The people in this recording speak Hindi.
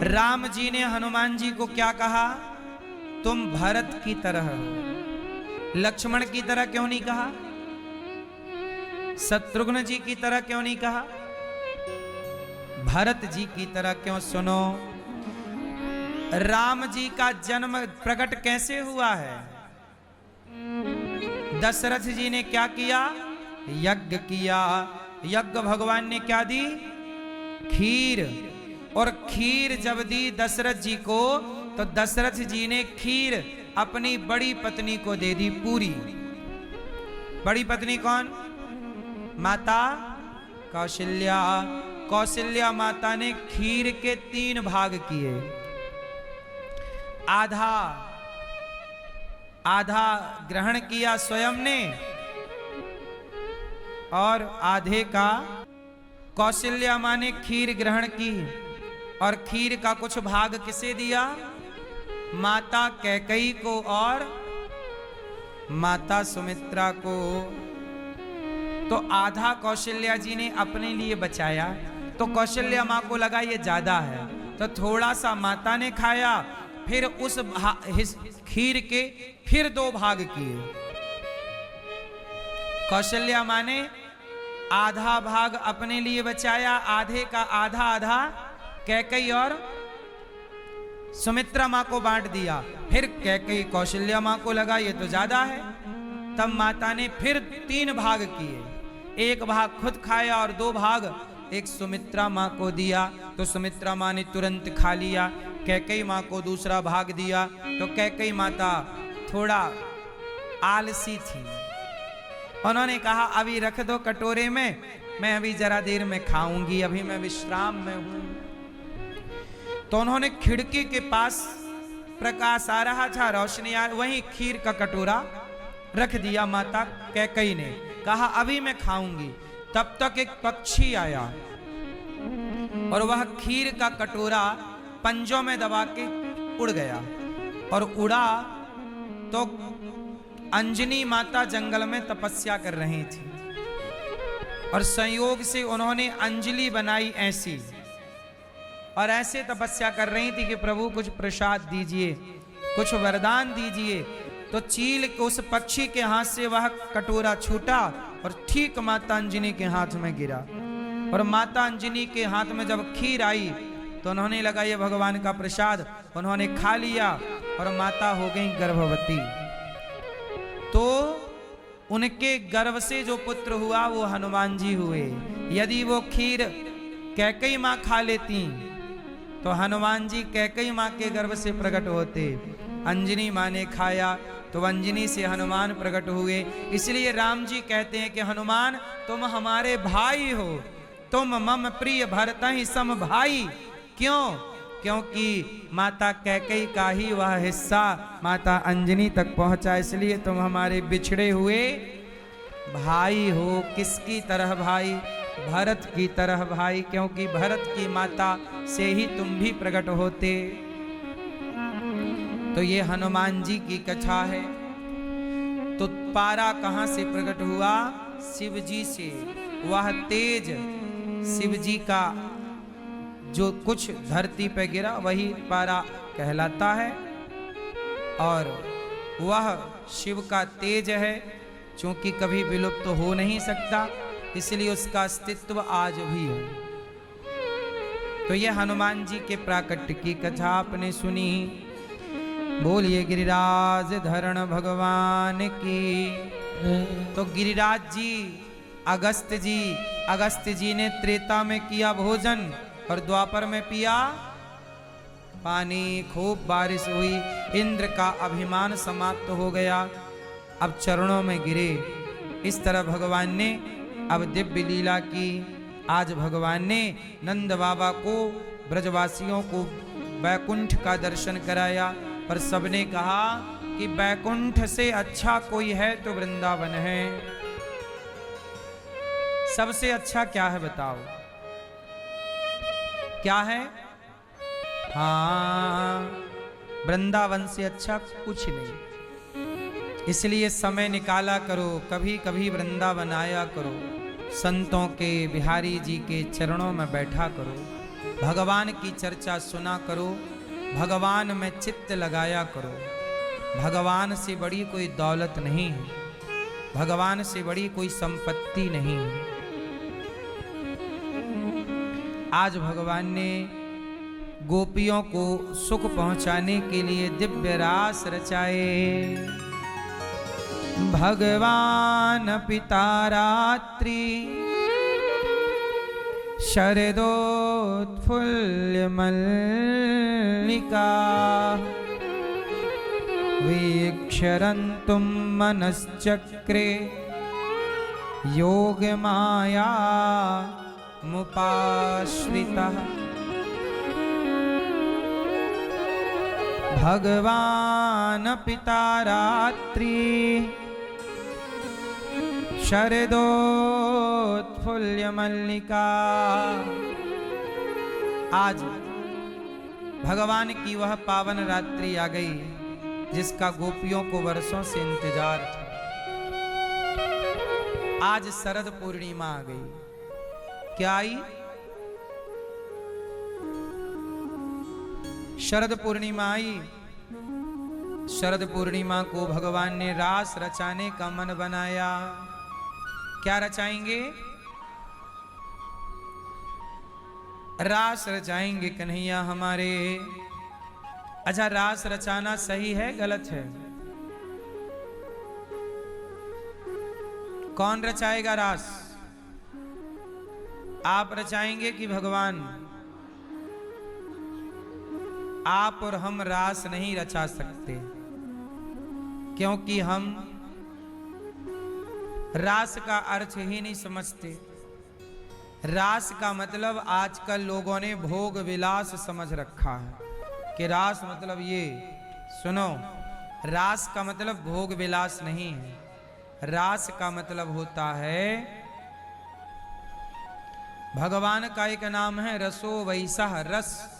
राम जी ने हनुमान जी को क्या कहा? तुम भरत की तरह हो। लक्ष्मण की तरह क्यों नहीं कहा? शत्रुघ्न जी की तरह क्यों नहीं कहा? भरत जी की तरह क्यों? सुनो, राम जी का जन्म प्रकट कैसे हुआ है? दशरथ जी ने क्या किया? यज्ञ किया। यज्ञ भगवान ने क्या दी? खीर। और खीर जब दी दशरथ जी को, तो दशरथ जी ने खीर अपनी बड़ी पत्नी को दे दी पूरी। बड़ी पत्नी कौन? माता कौशल्या। कौशल्या माता ने खीर के 3 भाग किए। आधा आधा ग्रहण किया स्वयं ने, और आधे का कौशल्या मां ने खीर ग्रहण की। और खीर का कुछ भाग किसे दिया? माता कैकेयी को और माता सुमित्रा को। तो आधा कौशल्या जी ने अपने लिए बचाया। तो कौशल्या मां को लगा ये ज्यादा है, तो थोड़ा सा माता ने खाया। फिर उस खीर के फिर 2 भाग किए। कौशल्या मां ने आधा भाग अपने लिए बचाया, आधे का आधा आधा कैकेयी और सुमित्रा मां को बांट दिया। फिर कैकेयी कौशल्या मां को लगा ये तो ज्यादा है, तब माता ने फिर 3 भाग किए। 1 भाग खुद खाया और 2 भाग एक सुमित्रा मां को दिया। तो सुमित्रा मां ने तुरंत खा लिया। कैकेयी मां को दूसरा भाग दिया। तो कैकेयी माता थोड़ा आलसी थी, उन्होंने कहा अभी रख दो कटोरे में, मैं अभी जरा देर में खाऊंगी, अभी मैं विश्राम में हूं। तो उन्होंने खिड़की के पास प्रकाश आ रहा था, रोशनी आ, वहीं खीर का कटोरा रख दिया माता कैकेयी ने। कहा अभी मैं खाऊंगी। तब तक एक पक्षी आया और वह खीर का कटोरा पंजों में दबा के उड़ गया। और उड़ा तो अंजनी माता जंगल में तपस्या कर रही थी, और संयोग से उन्होंने अंजलि बनाई ऐसी, और ऐसे तपस्या कर रही थी कि प्रभु कुछ प्रसाद दीजिए, कुछ वरदान दीजिए। तो चील को उस पक्षी के हाथ से वह कटोरा छूटा और ठीक माता अंजनी के हाथ में गिरा। और माता अंजनी के हाथ में जब खीर आई तो उन्होंने लगा ये भगवान का प्रसाद, उन्होंने खा लिया और माता हो गई गर्भवती। तो उनके गर्भ से जो पुत्र हुआ वो हनुमान जी हुए। यदि वो खीर कैकेयी मां खा लेती तो हनुमान जी कैकेयी मां के गर्भ से प्रकट होते। अंजनी मां ने खाया तो अंजनी से हनुमान प्रकट हुए। इसलिए राम जी कहते हैं कि हनुमान तुम हमारे भाई हो, तुम मम प्रिय भरतहि सम भाई। क्यों? क्योंकि माता कैकेयी का ही वह हिस्सा माता अंजनी तक पहुंचा, इसलिए तुम हमारे बिछड़े हुए भाई हो। किसकी तरह भाई? भरत की तरह भाई, क्योंकि भरत की माता से ही तुम भी प्रकट होते। तो ये हनुमान जी की कथा है। तो पारा कहां से प्रकट हुआ? शिव जी से। वह तेज शिव जी का जो कुछ धरती पे गिरा वही पारा कहलाता है, और वह शिव का तेज है, क्योंकि कभी विलुप्त तो हो नहीं सकता, इसलिए उसका अस्तित्व आज भी है। तो ये हनुमान जी के प्राकट्य की कथा आपने सुनी। बोलिए गिरिराज धरण भगवान की। तो गिरिराज जी अगस्त जी ने त्रेता में किया भोजन और द्वापर में पिया पानी। खूब बारिश हुई, इंद्र का अभिमान समाप्त हो गया, अब चरणों में गिरे। इस तरह भगवान ने अब दिव्य लीला की। आज भगवान ने नंद बाबा को, ब्रजवासियों को बैकुंठ का दर्शन कराया, पर सबने कहा कि बैकुंठ से अच्छा कोई है तो वृंदावन है। सबसे अच्छा क्या है बताओ? क्या है? हाँ, वृंदावन से अच्छा कुछ नहीं। इसलिए समय निकाला करो, कभी कभी वृंदावन आया करो, संतों के, बिहारी जी के चरणों में बैठा करो। भगवान की चर्चा सुना करो, भगवान में चित्त लगाया करो। भगवान से बड़ी कोई दौलत नहीं है, भगवान से बड़ी कोई संपत्ति नहीं है। आज भगवान ने गोपियों को सुख पहुंचाने के लिए दिव्य रास रचाए। भगवान पिता रात्रि शरदोत्फुल्ल मल्लिका वीक्षरन्तुं मनश्चक्रे योगमाया मुपाश्रितः। भगवान पिता रात्रि शरदोत्फुल्ल मल्लिका। आज भगवान की वह पावन रात्रि आ गई जिसका गोपियों को वर्षों से इंतजार था। आज शरद पूर्णिमा आ गई। क्या आई? शरद पूर्णिमा आई। शरद पूर्णिमा को भगवान ने रास रचाने का मन बनाया। क्या रचाएंगे? रास रचाएंगे कन्हैया हमारे। अच्छा, रास रचाना सही है गलत है? कौन रचाएगा रास? आप रचाएंगे कि भगवान? आप और हम रास नहीं रचा सकते, क्योंकि हम रास का अर्थ ही नहीं समझते। रास का मतलब आजकल लोगों ने भोग विलास समझ रखा है कि रास मतलब ये। सुनो, रास का मतलब भोग विलास नहीं है। रास का मतलब होता है, भगवान का एक नाम है रसो वैसा, रस।